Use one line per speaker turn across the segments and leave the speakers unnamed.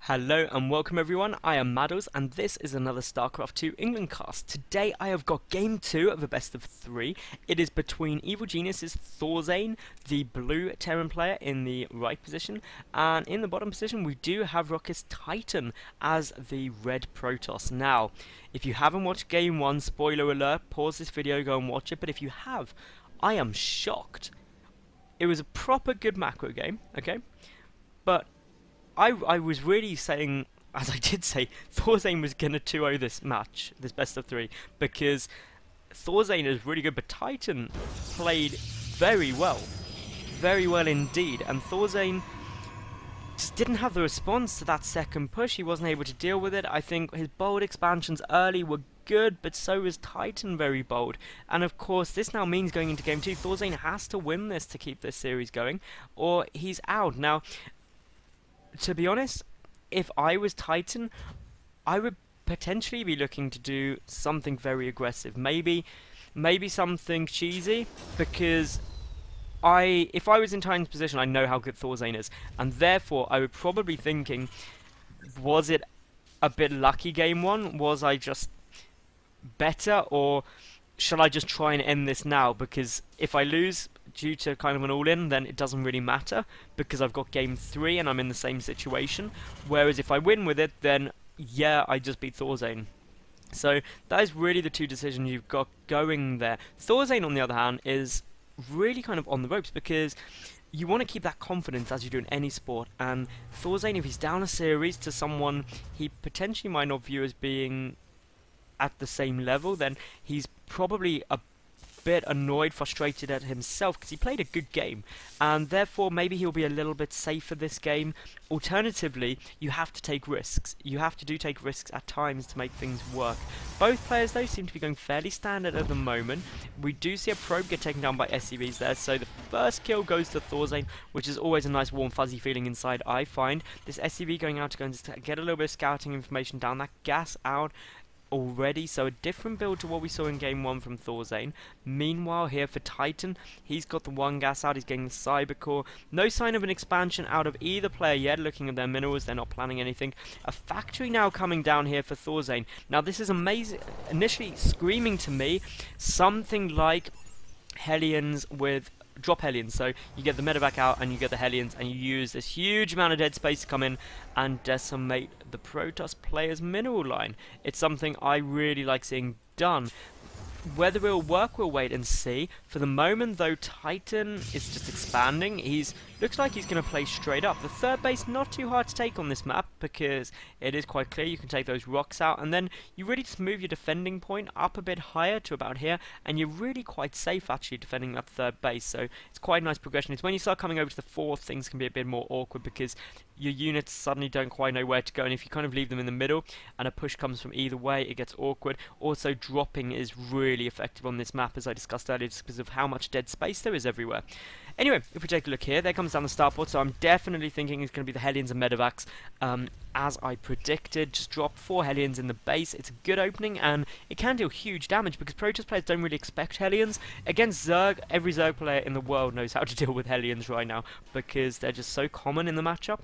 Hello and welcome everyone, I am Madals and this is another StarCraft 2 England cast. Today I have got game 2 of a best of 3. It is between Evil Genius's EGThorZaIN, the blue Terran player in the right position, and in the bottom position we do have roxkisTITAN as the red Protoss. Now, if you haven't watched game 1, spoiler alert, pause this video, go and watch it, but if you have, I am shocked. It was a proper good macro game, okay? But I was really saying, as I did say, EGThorZaIN was going to 2-0 this match, this best of 3, because EGThorZaIN is really good, but Titan played very well indeed, and EGThorZaIN just didn't have the response to that second push. He wasn't able to deal with it. I think his bold expansions early were good, but so was Titan very bold, and of course this now means going into game 2, EGThorZaIN has to win this to keep this series going, or he's out. Now, to be honest, if I was Titan, I would potentially be looking to do something very aggressive. Maybe something cheesy, because if I was in Titan's position, I know how good EGThorZaIN is, and therefore I would probably be thinking, was it a bit lucky game 1? Was I just better, or shall I just try and end this now? Because if I lose due to kind of an all-in, then it doesn't really matter, because I've got game 3 and I'm in the same situation. Whereas if I win with it, then yeah, I just beat EGThorZaIN. So that is really the two decisions you've got going there. EGThorZaIN, on the other hand, is really kind of on the ropes, because you want to keep that confidence as you do in any sport, and EGThorZaIN, if he's down a series to someone he potentially might not view as being at the same level, then he's probably a bit annoyed, frustrated at himself, because he played a good game, and therefore maybe he'll be a little bit safer this game. Alternatively, you have to take risks. You have to take risks at times to make things work. Both players, though, seem to be going fairly standard at the moment. We do see a probe get taken down by SCVs there, so the first kill goes to EGThorZaIN, which is always a nice warm fuzzy feeling inside, I find. This SCV going out to go and get a little bit of scouting information down, that gas out already, so a different build to what we saw in game 1 from EGThorZaIN. Meanwhile, here for Titan, he's got the one gas out, he's getting the cyber core. No sign of an expansion out of either player yet. Looking at their minerals, they're not planning anything. A factory now coming down here for EGThorZaIN. Now this is amazing, initially screaming to me something like Hellions with drop Hellions, so you get the medevac out and you get the Hellions, and you use this huge amount of dead space to come in and decimate the Protoss player's mineral line. It's something I really like seeing done. Whether it will work, we'll wait and see. For the moment, though, Titan is just expanding. Looks like he's going to play straight up. The third base, not too hard to take on this map, because it is quite clear you can take those rocks out, and then you really just move your defending point up a bit higher to about here, and you're really quite safe actually defending that third base, so it's quite a nice progression. It's when you start coming over to the fourth, things can be a bit more awkward, because your units suddenly don't quite know where to go, and if you kind of leave them in the middle and a push comes from either way, it gets awkward. Also, dropping is really effective on this map, as I discussed earlier, just because of how much dead space there is everywhere. Anyway, if we take a look here, there comes down the starport, so I'm definitely thinking it's going to be the Hellions and medevacs, as I predicted. Just drop 4 Hellions in the base. It's a good opening, and it can deal huge damage, because Protoss players don't really expect Hellions. Against Zerg, every Zerg player in the world knows how to deal with Hellions right now, because they're just so common in the matchup.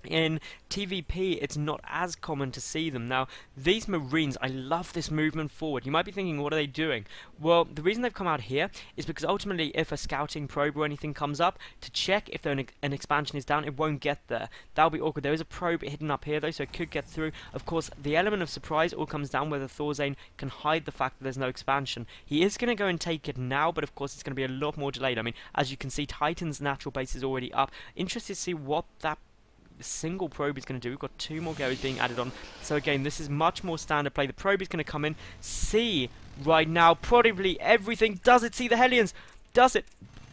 In TVP, it's not as common to see them. Now, these Marines, I love this movement forward. You might be thinking, what are they doing? Well, the reason they've come out here is because ultimately, if a scouting probe or anything comes up, to check if an expansion is down, it won't get there. That'll be awkward. There is a probe hidden up here, though, so it could get through. Of course, the element of surprise all comes down whether EGThorZaIN can hide the fact that there's no expansion. He is going to go and take it now, but of course, it's going to be a lot more delayed. I mean, as you can see, Titan's natural base is already up. Interested to see what that single probe is going to do. We've got 2 more goes being added on, so again, this is much more standard play. The probe is going to come in, see right now probably everything. Does it see the Hellions? Does it?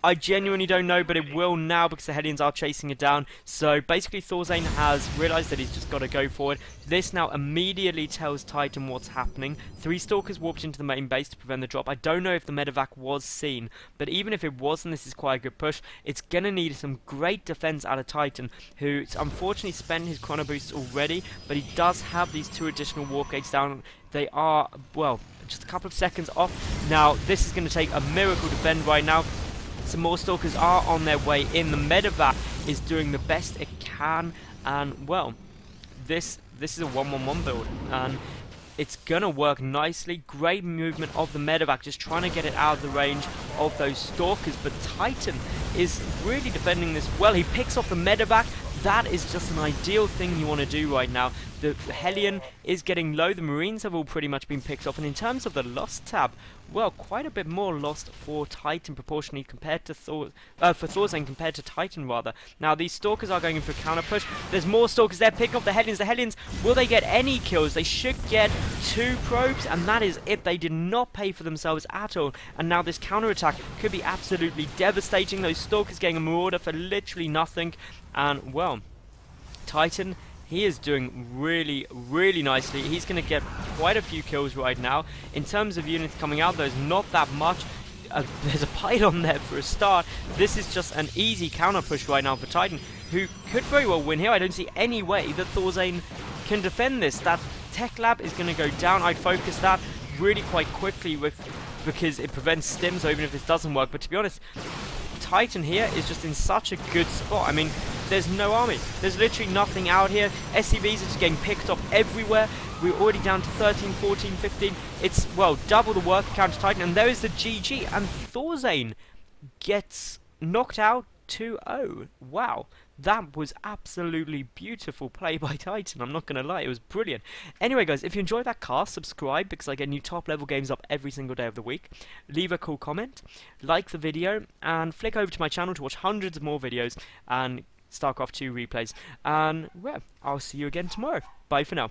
I genuinely don't know, but it will now, because the Hellions are chasing it down. So basically EGThorZaIN has realised that he's just got to go forward. This now immediately tells Titan what's happening. 3 Stalkers warped into the main base to prevent the drop. I don't know if the medevac was seen, but even if it wasn't, this is quite a good push. It's going to need some great defence out of Titan, who unfortunately spent his chrono boosts already, but he does have these 2 additional warp gates down. They are, well, just a couple of seconds off. Now, this is going to take a miracle to defend right now. Some more Stalkers are on their way in. The medevac is doing the best it can, and, well, this is a 1-1-1 build, and it's gonna work nicely. Great movement of the medevac, just trying to get it out of the range of those stalkers, but Titan is really defending this well. He picks off the medevac. That is just an ideal thing you want to do right now. The Hellion is getting low. The Marines have all pretty much been picked off. And in terms of the lost tab, well, quite a bit more lost for Titan proportionally compared to for ThorZaIN compared to Titan rather. Now these Stalkers are going in for a counter push. There's more Stalkers there. Pick off the Hellions. The Hellions, will they get any kills? They should get 2 probes, and that is it. They did not pay for themselves at all. And now this counter attack could be absolutely devastating. Those Stalkers getting a Marauder for literally nothing. And well, Titan, he is doing really, really nicely. He's going to get quite a few kills right now. In terms of units coming out, there's not that much. There's a pylon there for a start. This is just an easy counter push right now for Titan, who could very well win here. I don't see any way that ThorZaIN can defend this. That tech lab is going to go down. I'd focus that really quite quickly because it prevents stims, or even if this doesn't work. But to be honest, Titan here is just in such a good spot. I mean, there's no army. There's literally nothing out here. SCVs are just getting picked off everywhere. We're already down to 13, 14, 15. It's, well, double the work counter Titan. And there is the GG. And ThorZaIN gets knocked out 2-0. Wow. That was absolutely beautiful play by Titan. I'm not going to lie, it was brilliant. Anyway guys, if you enjoyed that cast, subscribe because I get new top level games up every single day of the week. Leave a cool comment, like the video, and flick over to my channel to watch hundreds of more videos and StarCraft 2 replays. And well, I'll see you again tomorrow. Bye for now.